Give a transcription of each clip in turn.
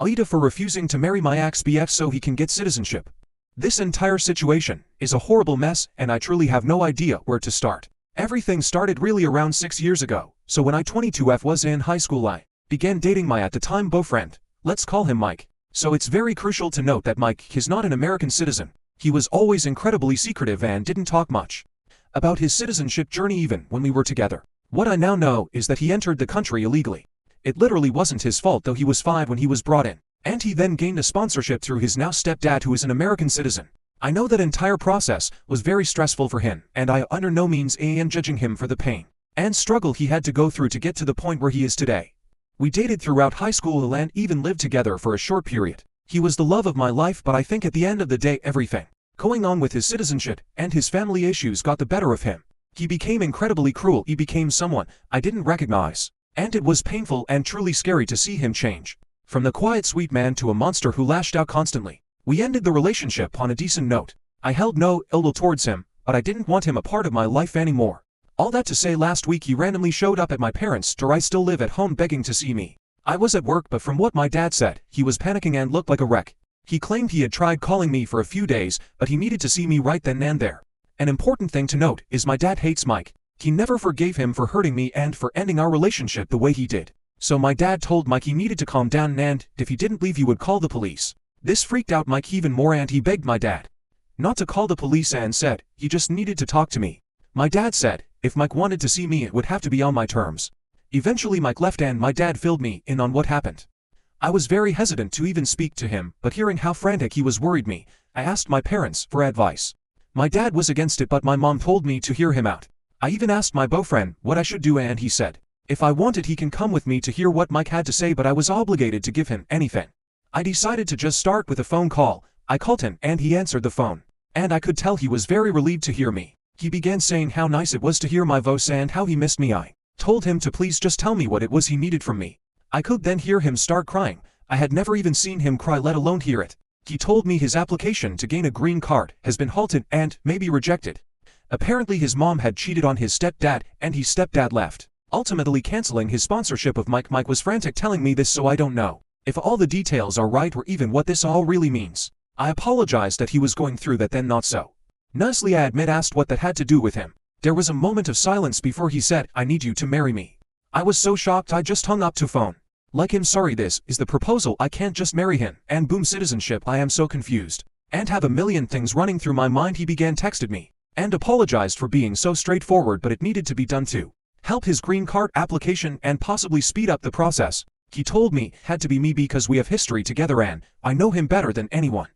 Aida for refusing to marry my ex-BF so he can get citizenship. This entire situation is a horrible mess and I truly have no idea where to start. Everything started really around 6 years ago, so when I 22F was in high school I began dating my at the time boyfriend. Let's call him Mike. So it's very crucial to note that Mike is not an American citizen. He was always incredibly secretive and didn't talk much about his citizenship journey even when we were together. What I now know is that he entered the country illegally. It literally wasn't his fault though he was 5 when he was brought in. And he then gained a sponsorship through his now stepdad who is an American citizen. I know that entire process was very stressful for him and I under no means am judging him for the pain and struggle he had to go through to get to the point where he is today. We dated throughout high school and even lived together for a short period. He was the love of my life but I think at the end of the day everything going on with his citizenship and his family issues got the better of him. He became incredibly cruel. He became someone I didn't recognize. And it was painful and truly scary to see him change. From the quiet sweet man to a monster who lashed out constantly. We ended the relationship on a decent note. I held no ill will towards him, but I didn't want him a part of my life anymore. All that to say last week he randomly showed up at my parents' door. I still live at home begging to see me. I was at work but from what my dad said, he was panicking and looked like a wreck. He claimed he had tried calling me for a few days, but he needed to see me right then and there. An important thing to note is my dad hates Mike. He never forgave him for hurting me and for ending our relationship the way he did. So my dad told Mike he needed to calm down and if he didn't leave he would call the police. This freaked out Mike even more and he begged my dad not to call the police and said he just needed to talk to me. My dad said if Mike wanted to see me it would have to be on my terms. Eventually Mike left and my dad filled me in on what happened. I was very hesitant to even speak to him, but hearing how frantic he was worried me. I asked my parents for advice. My dad was against it but my mom told me to hear him out. I even asked my boyfriend what I should do and he said if I wanted he can come with me to hear what Mike had to say but I was obligated to give him anything. I decided to just start with a phone call. I called him and he answered the phone. And I could tell he was very relieved to hear me. He began saying how nice it was to hear my voice and how he missed me. I told him to please just tell me what it was he needed from me. I could then hear him start crying. I had never even seen him cry let alone hear it. He told me his application to gain a green card has been halted and may be rejected. Apparently his mom had cheated on his stepdad and his stepdad left, ultimately canceling his sponsorship of Mike. Mike was frantic telling me this so I don't know if all the details are right or even what this all really means. I apologized that he was going through that then not so. Nicely I admit asked what that had to do with him. There was a moment of silence before he said, I need you to marry me. I was so shocked I just hung up to phone. Like him sorry this is the proposal I can't just marry him and boom citizenship I am so confused. And have a million things running through my mind he began texted me. And apologized for being so straightforward but it needed to be done to help his green card application and possibly speed up the process. He told me had to be me because we have history together and I know him better than anyone.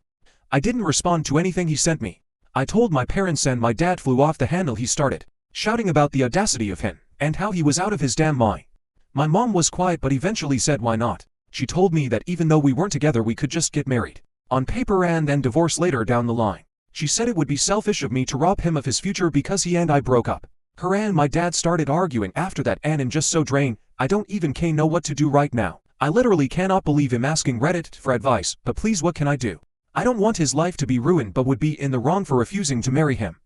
I didn't respond to anything he sent me. I told my parents and my dad flew off the handle. He started shouting about the audacity of him and how he was out of his damn mind. My mom was quiet but eventually said why not. She told me that even though we weren't together we could just get married on paper and then divorce later down the line. She said it would be selfish of me to rob him of his future because he and I broke up. Her and my dad started arguing after that and I'm just so drained, I don't even know what to do right now. I literally cannot believe him asking Reddit for advice, but please what can I do? I don't want his life to be ruined but would be in the wrong for refusing to marry him.